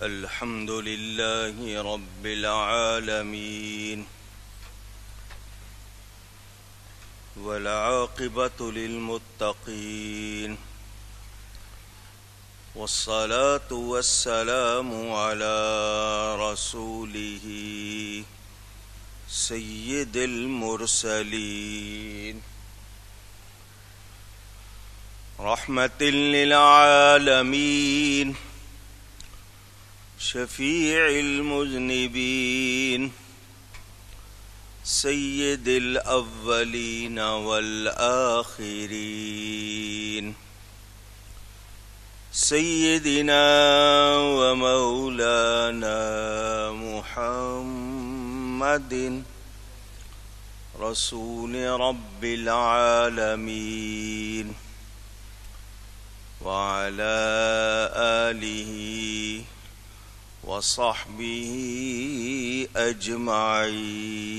الحمد لله رب العالمين والعاقبة للمتقين والصلاة والسلام على رسوله سيد المرسلين رحمة للعالمين شفيع المذنبين سيد الأولين والآخرين سيدنا ومولانا محمد رسول رب العالمين وعلى آله وصحبه أجمعين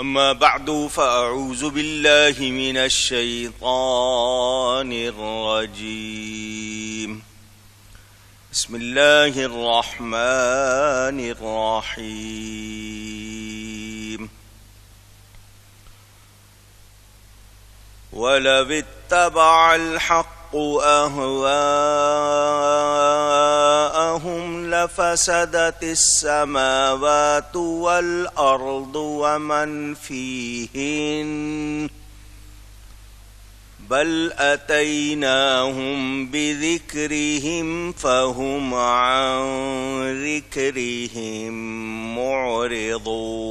أما بعد فأعوذ بالله من الشيطان الرجيم بسم الله الرحمن الرحيم ولو اتبع الحق أهواءهم لفسدت السماوات والأرض ومن فيهن بل أتيناهم بذكرهم فهم عن ذكرهم معرضون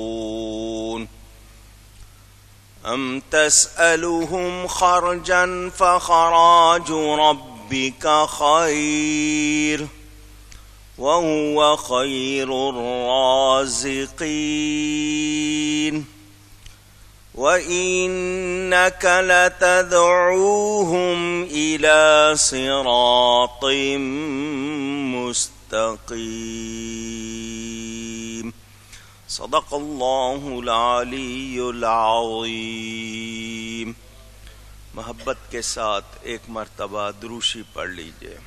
أم تسألهم خرجا فخراج ربك خير وهو خير الرازقين وإنك لتدعوهم إلى صراط مستقيم صدق الله العلی العظیم. محبت کے ساتھ ایک مرتبہ دروشی پڑھ لیجئے.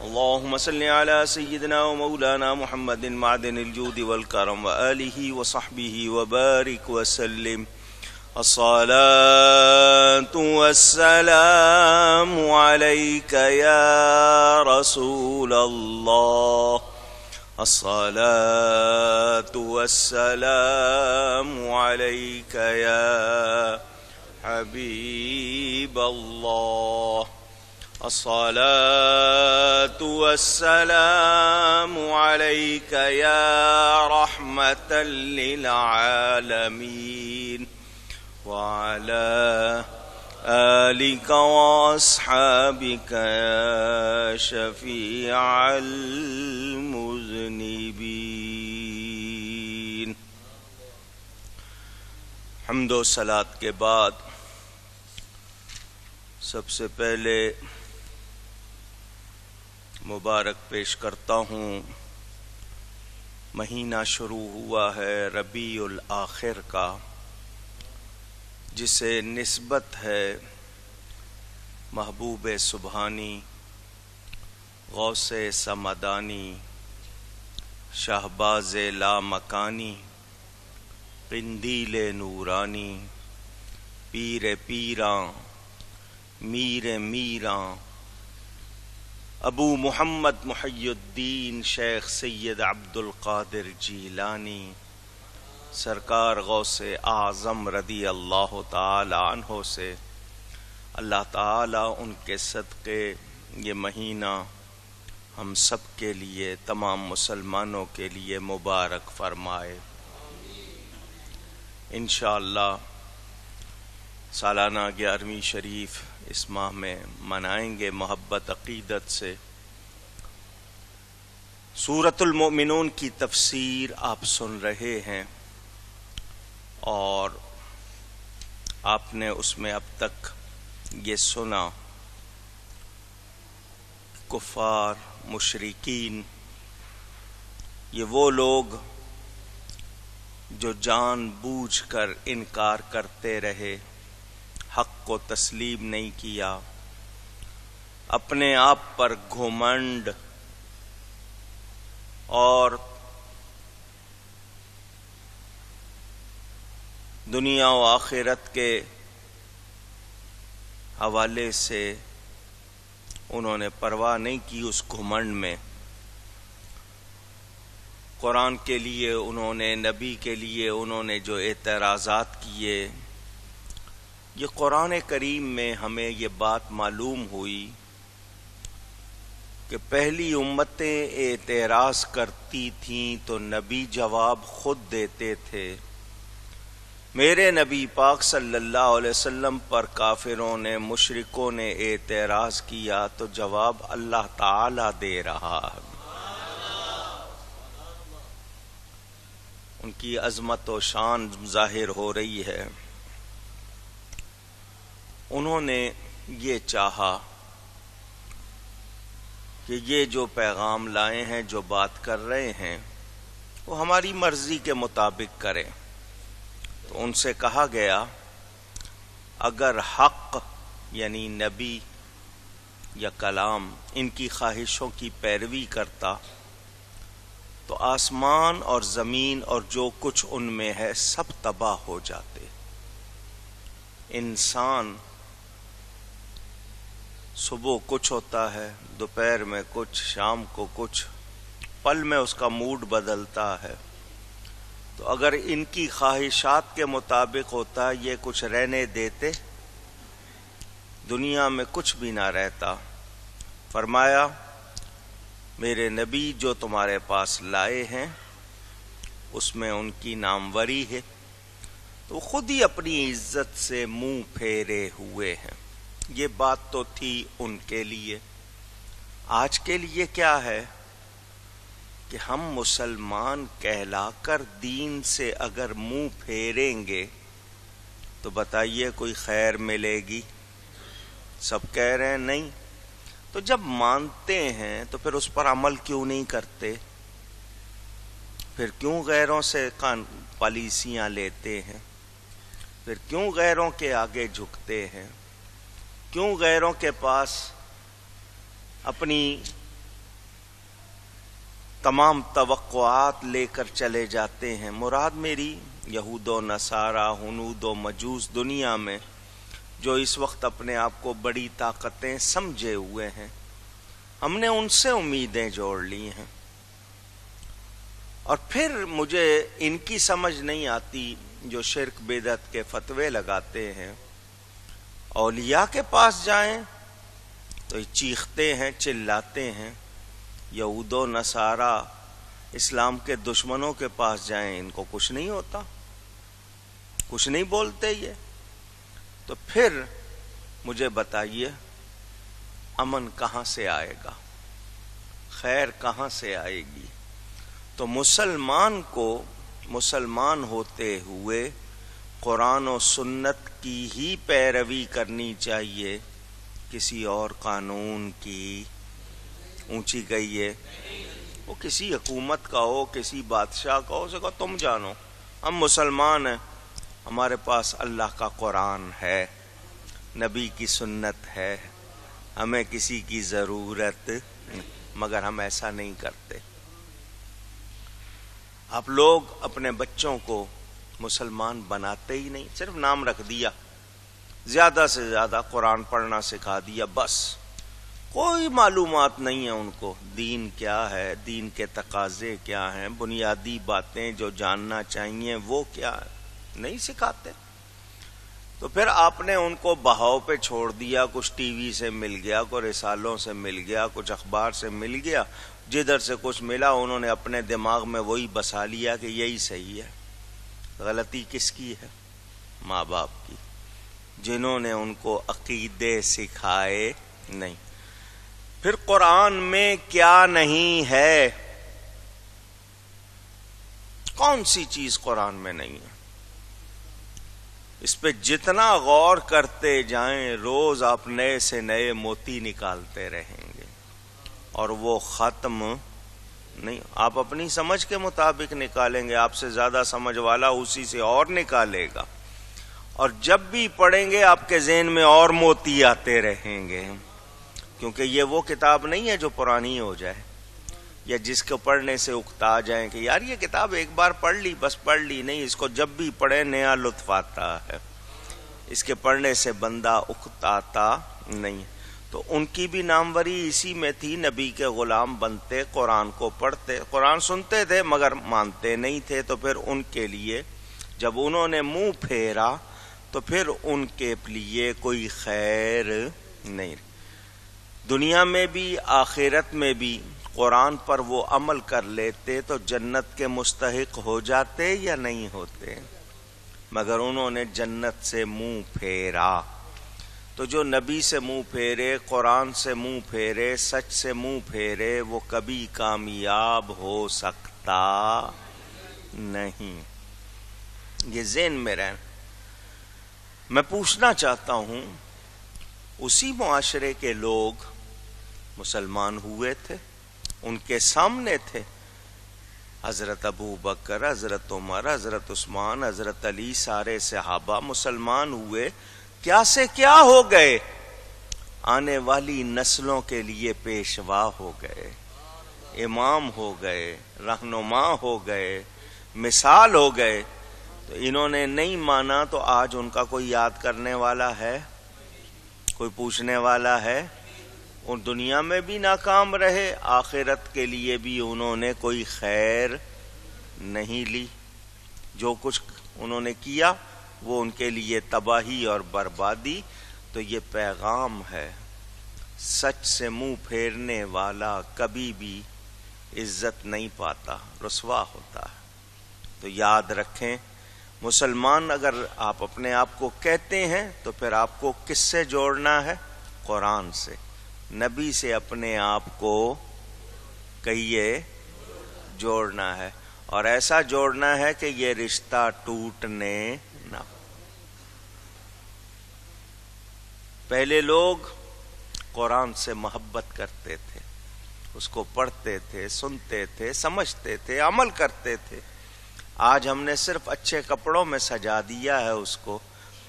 اللہم صلی علی سیدنا و مولانا محمد معدن الجود والکرم وآلہ وصحبہ وبارک وسلم. الصلاة والسلام علیک یا رسول اللہ. الصلاة والسلام عليك يا حبيب الله. الصلاة والسلام عليك يا رحمة للعالمين وعلى آلك وأصحابك يا شفيع المذنبين. حمد و صلات کے بعد سب سے پہلے مبارک پیش کرتا ہوں. مہینہ شروع ہوا ہے ربیع الآخر کا، جسے نسبت ہے محبوب سبحانی، غوث سمدانی، شہباز لامکانی، قندیل نورانی، پیر پیراں، میر میراں، ابو محمد محی الدین شیخ سید عبد القادر جیلانی، سرکار غوث اعظم رضی اللہ تعالی عنہ سے اللہ تعالی ان کے صدقے یہ مہینہ ہم سب کے لیے، تمام مسلمانوں کے لیے مبارک فرمائے. انشاءاللہ سالانہ 11ویں شریف اس ماہ میں منائیں گے محبت عقیدت سے. سورۃ المؤمنون کی تفسیر آپ سن رہے ہیں، اور آپ نے اس میں اب تک یہ سنا کفار، مشرکین، یہ وہ لوگ جو جان بوجھ کر انکار کرتے رہے، حق کو تسلیم نہیں کیا، اپنے آپ پر گھمنڈ اور دنیا و آخرت کے حوالے سے انہوں نے پرواہ نہیں کی اس گھمنڈ میں. قرآن کے لیے انہوں نے، نبی کے لیے انہوں نے جو اعتراضات کیے، یہ قرآن کریم میں ہمیں یہ بات معلوم ہوئی کہ پہلی امتیں اعتراض کرتی تھیں تو نبی جواب خود دیتے تھے. میرے نبی پاک صلی اللہ علیہ وسلم پر کافروں نے، مشرکوں نے اعتراض کیا تو جواب اللہ تعالی دے رہا ہے. ان کی عظمت و شان ظاہر ہو رہی ہے. انہوں نے یہ چاہا کہ یہ جو پیغام لائے ہیں، جو بات کر رہے ہیں، وہ ہماری مرضی کے مطابق کریں. تو ان سے کہا گیا اگر حق یعنی نبی یا کلام ان کی خواہشوں کی پیروی کرتا تو آسمان اور زمین اور جو کچھ ان میں ہے سب تباہ ہو جاتے. انسان صبح کچھ ہوتا ہے، دوپہر میں کچھ، شام کو کچھ، پل میں اس کا موڈ بدلتا ہے. تو اگر ان کی خواہشات کے مطابق ہوتا، یہ کچھ رہنے دیتے، دنیا میں کچھ بھی نہ رہتا. فرمایا میرے نبی جو تمہارے پاس لائے ہیں اس میں ان کی ناموری ہے، تو خود ہی اپنی عزت سے منہ پھیرے ہوئے ہیں. یہ بات تو تھی ان کے لیے. آج کے لیے کیا ہے کہ ہم مسلمان کہلا کر دین سے اگر منہ پھیریں گے تو بتائیے کوئی خیر ملے گی؟ سب کہہ رہے ہیں نہیں. تو جب مانتے ہیں تو پھر اس پر عمل کیوں نہیں کرتے؟ پھر کیوں غیروں سے پالیسیاں لیتے ہیں؟ پھر کیوں غیروں کے آگے جھکتے ہیں؟ کیوں غیروں کے پاس اپنی تمام توقعات لے کر چلے جاتے ہیں؟ مراد میری یہود و نصارہ، ہنود و مجوس دنیا میں جو اس وقت اپنے آپ کو بڑی طاقتیں سمجھے ہوئے ہیں، ہم نے ان سے امیدیں جوڑ لی ہیں. اور پھر مجھے ان کی سمجھ نہیں آتی جو شرک بدعت کے فتوے لگاتے ہیں. اولیاء کے پاس جائیں تو چیختے ہیں، چلاتے ہیں. یہود و نصارہ اسلام کے دشمنوں کے پاس جائیں، ان کو کچھ نہیں ہوتا، کچھ نہیں بولتے یہ. تو پھر مجھے بتائیے امن کہاں سے آئے گا؟ خیر کہاں سے آئے گی؟ تو مسلمان کو مسلمان ہوتے ہوئے قرآن و سنت کی ہی پیروی کرنی چاہیے، کسی اور قانون کی. اونچی کہیے، وہ کسی حکومت کا ہو، کسی بادشاہ کا ہو، اسے کہو تم جانو، ہم مسلمان ہیں، ہمارے پاس اللہ کا قرآن ہے، نبی کی سنت ہے، ہمیں کسی کی ضرورت، مگر ہم ایسا نہیں کرتے. آپ لوگ اپنے بچوں کو مسلمان بناتے ہی نہیں، صرف نام رکھ دیا، زیادہ سے زیادہ قرآن پڑھنا سکھا دیا، بس. کوئی معلومات نہیں ہے ان کو دین کیا ہے، دین کے تقاضے کیا ہیں، بنیادی باتیں جو جاننا چاہیے وہ کیا ہے، نہیں سکھاتے. تو پھر آپ نے ان کو بہاؤ پہ چھوڑ دیا. کچھ ٹی وی سے مل گیا، کوئی رسالوں سے مل گیا، کچھ اخبار سے مل گیا، جدھر سے کچھ ملا انہوں نے اپنے دماغ میں وہی بسا لیا کہ یہی صحیح ہے. غلطی کس کی ہے؟ ماں باپ کی، جنہوں نے ان کو عقیدے سکھائے نہیں. پھر قرآن میں کیا نہیں ہے؟ کون سی چیز قرآن میں نہیں ہے؟ اس پہ جتنا غور کرتے جائیں روز آپ نئے سے نئے موتی نکالتے رہیں گے اور وہ ختم نہیں. آپ اپنی سمجھ کے مطابق نکالیں گے، آپ سے زیادہ سمجھ والا اسی سے اور نکالے گا، اور جب بھی پڑھیں گے آپ کے ذہن میں اور موتی آتے رہیں گے. کیونکہ یہ وہ کتاب نہیں ہے جو پرانی ہو جائے یا جس کو پڑھنے سے اکتا جائیں کہ یار یہ کتاب ایک بار پڑھ لی بس پڑھ لی. نہیں، اس کو جب بھی پڑھے نیا لطف آتا ہے. اس کے پڑھنے سے بندہ اکتاتا نہیں. تو ان کی بھی ناموری اسی میں تھی. نبی کے غلام بنتے، قرآن کو پڑھتے، قرآن سنتے تھے مگر مانتے نہیں تھے. تو پھر ان کے لیے جب انہوں نے منہ پھیرا تو پھر ان کے لیے کوئی خیر نہیں. دنیا میں بھی آخرت میں بھی قرآن پر وہ عمل کر لیتے تو جنت کے مستحق ہو جاتے یا نہیں ہوتے، مگر انہوں نے جنت سے منہ پھیرا. تو جو نبی سے منہ پھیرے، قرآن سے منہ پھیرے، سچ سے منہ پھیرے، وہ کبھی کامیاب ہو سکتا نہیں. یہ ذہن میں رہنا. میں پوچھنا چاہتا ہوں، اسی معاشرے کے لوگ مسلمان ہوئے تھے، ان کے سامنے تھے حضرت ابو بکر، حضرت عمر، حضرت عثمان، حضرت علی، سارے صحابہ مسلمان ہوئے. کیا سے کیا ہو گئے؟ آنے والی نسلوں کے لیے پیشوا ہو گئے، امام ہو گئے، رہنما ہو گئے، مثال ہو گئے. تو انہوں نے نہیں مانا تو آج ان کا کوئی یاد کرنے والا ہے؟ کوئی پوچھنے والا ہے؟ اور دنیا میں بھی ناکام رہے، آخرت کے لیے بھی انہوں نے کوئی خیر نہیں لی. جو کچھ انہوں نے کیا وہ ان کے لیے تباہی اور بربادی. تو یہ پیغام ہے، سچ سے منہ پھیرنے والا کبھی بھی عزت نہیں پاتا، رسوا ہوتا ہے. تو یاد رکھیں، مسلمان اگر آپ اپنے آپ کو کہتے ہیں تو پھر آپ کو کس سے جوڑنا ہے؟ قرآن سے، نبی سے اپنے آپ کو کہیے جوڑنا ہے، اور ایسا جوڑنا ہے کہ یہ رشتہ ٹوٹنے نہ. پہلے لوگ قرآن سے محبت کرتے تھے، اس کو پڑھتے تھے، سنتے تھے، سمجھتے تھے، عمل کرتے تھے. آج ہم نے صرف اچھے کپڑوں میں سجا دیا ہے اس کو،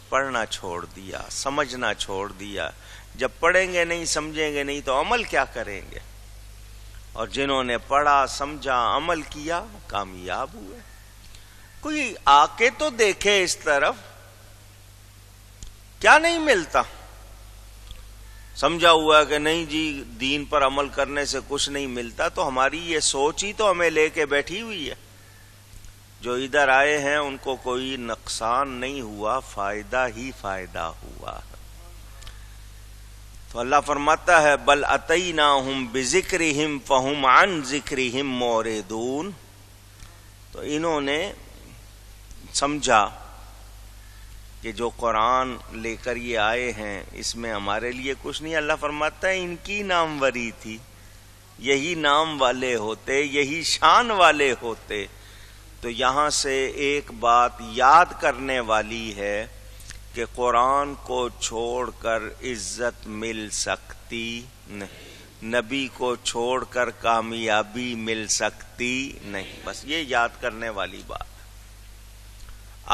پڑھنا چھوڑ دیا، سمجھنا چھوڑ دیا. جب پڑھیں گے نہیں، سمجھیں گے نہیں تو عمل کیا کریں گے؟ اور جنہوں نے پڑھا، سمجھا، عمل کیا، کامیاب ہوئے. کوئی آ کے تو دیکھے اس طرف، کیا نہیں ملتا؟ سمجھا ہوا کہ نہیں جی دین پر عمل کرنے سے کچھ نہیں ملتا، تو ہماری یہ سوچ ہی تو ہمیں لے کے بیٹھی ہوئی ہے. جو ادھر آئے ہیں ان کو کوئی نقصان نہیں ہوا، فائدہ ہی فائدہ ہوا. تو اللہ فرماتا ہے بل اتیناہم بذکرہم فہم عن ذکرہم معرضون. تو انہوں نے سمجھا کہ جو قرآن لے کر یہ آئے ہیں اس میں ہمارے لیے کچھ نہیں. اللہ فرماتا ہے ان کی ناموری تھی، یہی نام والے ہوتے، یہی شان والے ہوتے. تو یہاں سے ایک بات یاد کرنے والی ہے کہ قرآن کو چھوڑ کر عزت مل سکتی نہیں، نبی کو چھوڑ کر کامیابی مل سکتی نہیں. بس یہ یاد کرنے والی بات.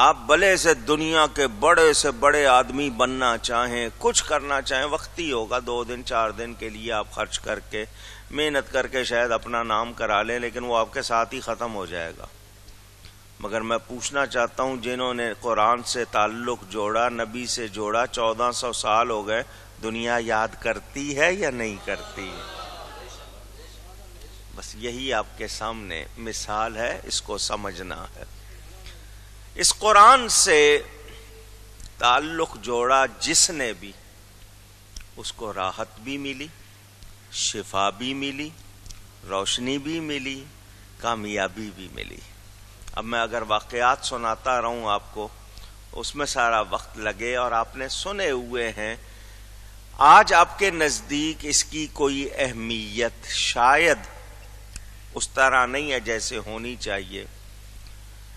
آپ بھلے سے دنیا کے بڑے سے بڑے آدمی بننا چاہیں، کچھ کرنا چاہیں، وقتی ہوگا 2 دن 4 دن کے لیے آپ خرچ کر کے محنت کر کے شاید اپنا نام کرا لیں، لیکن وہ آپ کے ساتھ ہی ختم ہو جائے گا. مگر میں پوچھنا چاہتا ہوں جنہوں نے قرآن سے تعلق جوڑا، نبی سے جوڑا، 1400 سال ہو گئے، دنیا یاد کرتی ہے یا نہیں کرتی؟ بس یہی آپ کے سامنے مثال ہے، اس کو سمجھنا ہے. اس قرآن سے تعلق جوڑا جس نے بھی، اس کو راحت بھی ملی، شفا بھی ملی، روشنی بھی ملی، کامیابی بھی ملی. اب میں اگر واقعات سناتا رہوں آپ کو، اس میں سارا وقت لگے، اور آپ نے سنے ہوئے ہیں. آج آپ کے نزدیک اس کی کوئی اہمیت شاید اس طرح نہیں ہے جیسے ہونی چاہیے.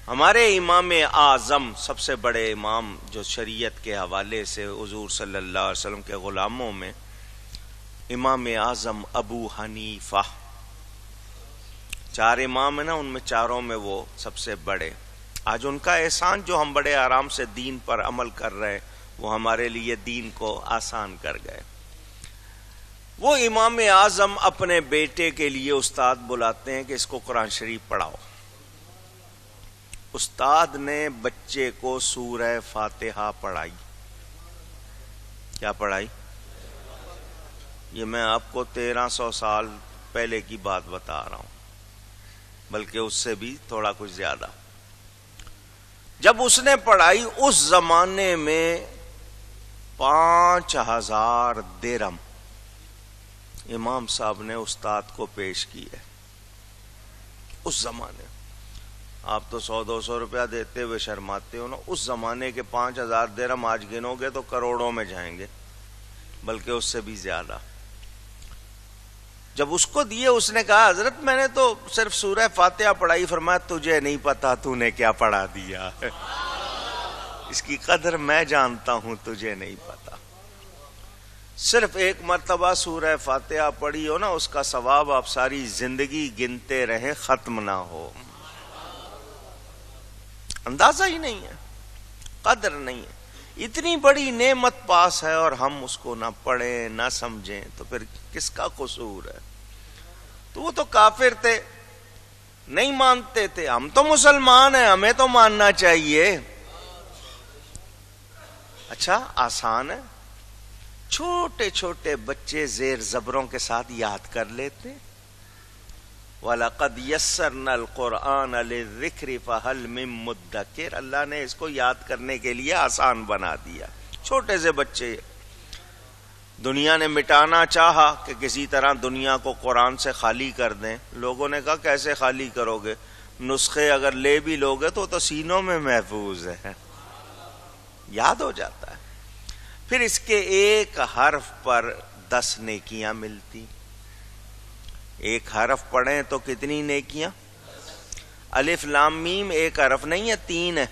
ہمارے امام اعظم، سب سے بڑے امام جو شریعت کے حوالے سے حضور صلی اللہ علیہ وسلم کے غلاموں میں، امام اعظم ابو حنیفہ، 4 امام ہیں نا، ان میں 4 میں وہ سب سے بڑے. آج ان کا احسان جو ہم بڑے آرام سے دین پر عمل کر رہے ہیں، وہ ہمارے لیے دین کو آسان کر گئے. وہ امام اعظم اپنے بیٹے کے لیے استاد بلاتے ہیں کہ اس کو قرآن شریف پڑھاؤ. استاد نے بچے کو سورہ فاتحہ پڑھائی. کیا پڑھائی؟ یہ میں آپ کو 1300 سال پہلے کی بات بتا رہا ہوں، بلکہ اس سے بھی تھوڑا کچھ زیادہ. جب اس نے پڑھائی اس زمانے میں 5000 درہم امام صاحب نے استاد کو پیش کی ہے. اس زمانے آپ تو 100-200 روپیہ دیتے ہوئے شرماتے ہو نا، اس زمانے کے 5000 درہم آج گنو گے تو کروڑوں میں جائیں گے، بلکہ اس سے بھی زیادہ. جب اس کو دیے اس نے کہا حضرت میں نے تو صرف سورہ فاتحہ پڑھائی. فرمایا تجھے نہیں پتا تو نے کیا پڑھا دیا، اس کی قدر میں جانتا ہوں، تجھے نہیں پتا. صرف ایک مرتبہ سورہ فاتحہ پڑھی ہو نا، اس کا ثواب آپ ساری زندگی گنتے رہیں، ختم نہ ہو. اندازہ ہی نہیں ہے، قدر نہیں ہے. اتنی بڑی نعمت پاس ہے اور ہم اس کو نہ پڑھیں نہ سمجھیں، تو پھر کس کا قصور ہے؟ تو وہ تو کافر تھے، نہیں مانتے تھے. ہم تو مسلمان ہیں، ہمیں تو ماننا چاہیے. اچھا آسان ہے، چھوٹے چھوٹے بچے زیر زبروں کے ساتھ یاد کر لیتے. وَلَقَدْ يَسَّرْنَا الْقُرْآنَ لِلذِّكْرِ فَهَلْ مِن مُدَّكِرٍ. اللہ نے اس کو یاد کرنے کے لیے آسان بنا دیا. چھوٹے سے بچے. دنیا نے مٹانا چاہا کہ کسی طرح دنیا کو قرآن سے خالی کر دیں. لوگوں نے کہا کیسے خالی کرو گے؟ نسخے اگر لے بھی لوگے تو سینوں میں محفوظ ہے، یاد ہو جاتا ہے. پھر اس کے ایک حرف پر 10 نیکیاں ملتی. ایک حرف پڑھیں تو کتنی نیکیاں؟ الف لام میم ایک حرف نہیں ہے، 3 ہے.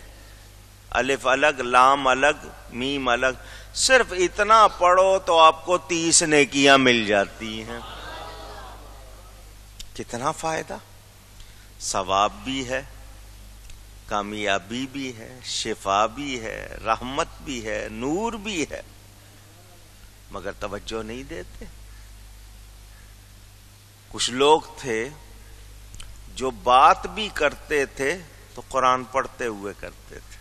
الف الگ، لام الگ، میم الگ. صرف اتنا پڑھو تو آپ کو 30 نیکیاں مل جاتی ہیں. کتنا فائدہ، ثواب بھی ہے، کامیابی بھی ہے، شفا بھی ہے، رحمت بھی ہے، نور بھی ہے، مگر توجہ نہیں دیتے. کچھ لوگ تھے جو بات بھی کرتے تھے تو قرآن پڑھتے ہوئے کرتے تھے.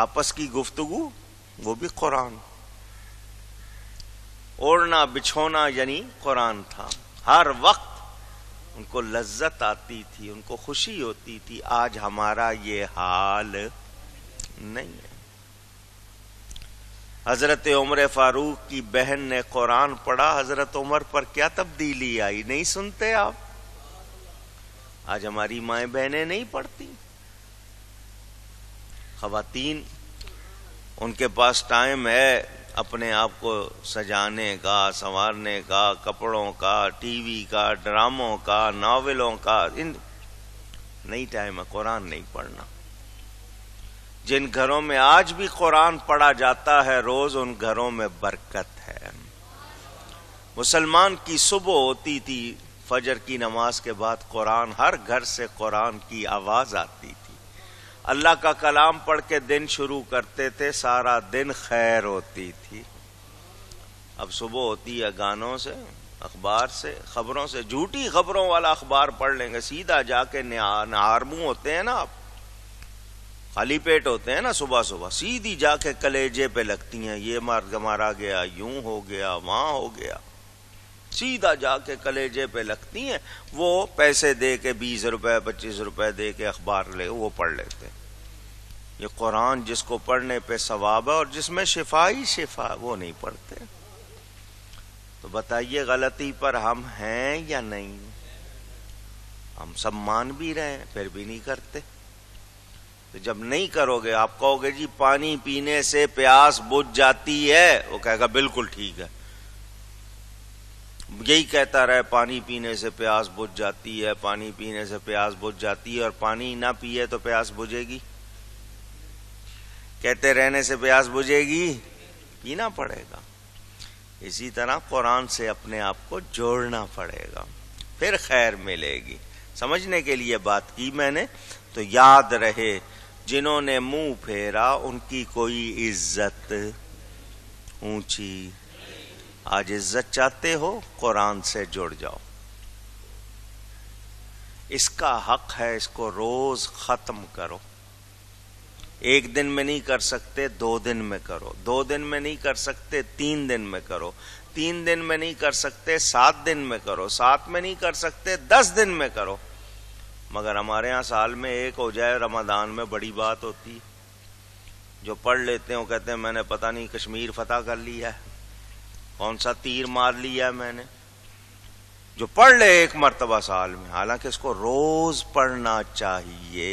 آپس کی گفتگو وہ بھی قرآن. اوڑھنا بچھونا یعنی قرآن تھا. ہر وقت ان کو لذت آتی تھی، ان کو خوشی ہوتی تھی. آج ہمارا یہ حال نہیں ہے. حضرت عمر فاروق کی بہن نے قرآن پڑھا، حضرت عمر پر کیا تبدیلی آئی؟ نہیں سنتے آپ؟ آج ہماری مائیں بہنیں نہیں پڑھتی. خواتین ان کے پاس ٹائم ہے اپنے آپ کو سجانے کا، سنوارنے کا، کپڑوں کا، ٹی وی کا، ڈراموں کا، ناولوں کا. نہیں ٹائم ہے، قرآن نہیں پڑھنا. جن گھروں میں آج بھی قرآن پڑھا جاتا ہے روز، ان گھروں میں برکت ہے. مسلمان کی صبح ہوتی تھی، فجر کی نماز کے بعد قرآن، ہر گھر سے قرآن کی آواز آتی تھی. اللہ کا کلام پڑھ کے دن شروع کرتے تھے، سارا دن خیر ہوتی تھی. اب صبح ہوتی ہے گانوں سے، اخبار سے، خبروں سے. جھوٹی خبروں والا اخبار پڑھ لیں گے، سیدھا جا کے نہار منہ ہوتے ہیں نا آپ، خالی پیٹ ہوتے ہیں نا، صبح صبح سیدھی جا کے کلیجے پہ لگتی ہیں. یہ مارا گیا، یوں ہو گیا، وہاں ہو گیا. سیدھا جا کے کلیجے پہ لگتی ہیں. وہ پیسے دے کے 20 روپے 25 روپے دے کے اخبار لے وہ پڑھ لیتے. یہ قرآن جس کو پڑھنے پہ ثواب ہے اور جس میں شفا ہی شفا، وہ نہیں پڑھتے. تو بتائیے غلطی پر ہم ہیں یا نہیں؟ ہم سب مان بھی رہے ہیں پھر بھی نہیں کرتے. تو جب نہیں کرو گے، آپ کہو گے جی پانی پینے سے پیاس بجھ جاتی ہے، وہ کہے گا بالکل ٹھیک ہے. یہی کہتا رہے پانی پینے سے پیاس بجھ جاتی ہے، پانی پینے سے پیاس بجھ جاتی ہے، اور پانی نہ پیے تو پیاس بجھے گی؟ کہتے رہنے سے پیاس بجھے گی؟ پینا پڑے گا. اسی طرح قرآن سے اپنے آپ کو جوڑنا پڑے گا، پھر خیر ملے گی. سمجھنے کے لیے بات کی میں نے. تو یاد رہے، جنہوں نے منہ پھیرا ان کی کوئی عزت اونچی آج عزت چاہتے ہو قرآن سے جڑ جاؤ، اس کا حق ہے، اس کو روز ختم کرو۔ ایک دن میں نہیں کر سکتے 2 دن میں کرو، 2 دن میں نہیں کر سکتے 3 دن میں کرو، 3 دن میں نہیں کر سکتے 7 دن میں کرو، 7 میں نہیں کر سکتے 10 دن میں کرو۔ مگر ہمارے ہاں سال میں ایک ہو جائے رمضان میں بڑی بات ہوتی، جو پڑھ لیتے ہیں وہ کہتے ہیں میں نے پتہ نہیں کشمیر فتح کر لیا ہے، کون سا تیر مار لیا ہے میں نے۔ جو پڑھ لے ایک مرتبہ سال میں، حالانکہ اس کو روز پڑھنا چاہیے،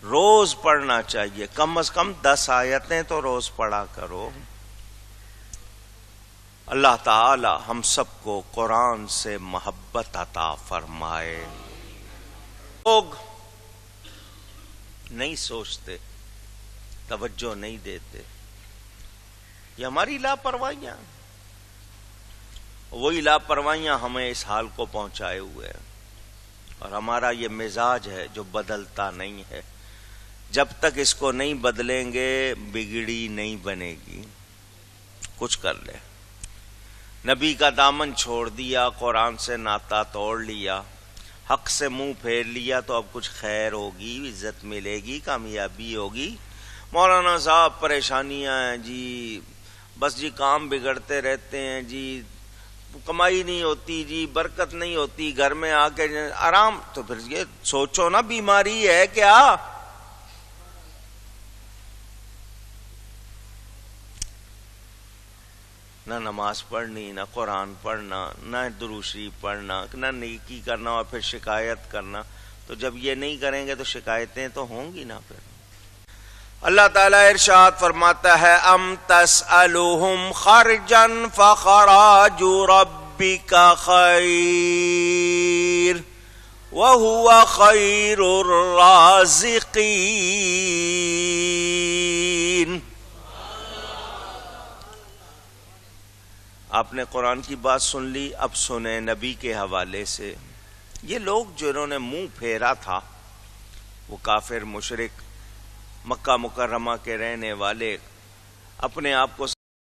روز پڑھنا چاہیے، کم از کم 10 آیتیں تو روز پڑھا کرو۔ اللہ تعالی ہم سب کو قرآن سے محبت عطا فرمائے۔ لوگ نہیں سوچتے، توجہ نہیں دیتے، یہ ہماری لاپرواہیاں، وہی لاپرواہیاں ہمیں اس حال کو پہنچائے ہوئے ہیں، اور ہمارا یہ مزاج ہے جو بدلتا نہیں ہے۔ جب تک اس کو نہیں بدلیں گے بگڑی نہیں بنے گی۔ کچھ کر لے، نبی کا دامن چھوڑ دیا، قرآن سے ناطا توڑ لیا، حق سے منہ پھیر لیا، تو اب کچھ خیر ہوگی، عزت ملے گی، کامیابی ہوگی۔ مولانا صاحب پریشانیاں ہیں جی، بس جی کام بگڑتے رہتے ہیں جی، کمائی نہیں ہوتی جی، برکت نہیں ہوتی، گھر میں آ کے آرام۔ تو پھر یہ سوچو نا بیماری ہے کیا؟ نہ نماز پڑھنی، نہ قرآن پڑھنا، نہ درود شریف پڑھنا، نہ نیکی کرنا، اور پھر شکایت کرنا۔ تو جب یہ نہیں کریں گے تو شکایتیں تو ہوں گی نا پھر۔ اللہ تعالیٰ ارشاد فرماتا ہے ام تسألهم خرجا فخراج ربک خیر وهو خیر الرازقین۔ آپ نے قرآن کی بات سن لی، اب سنیں نبی کے حوالے سے۔ یہ لوگ جنہوں نے منہ پھیرا تھا، وہ کافر مشرک مکہ مکرمہ کے رہنے والے، اپنے آپ کو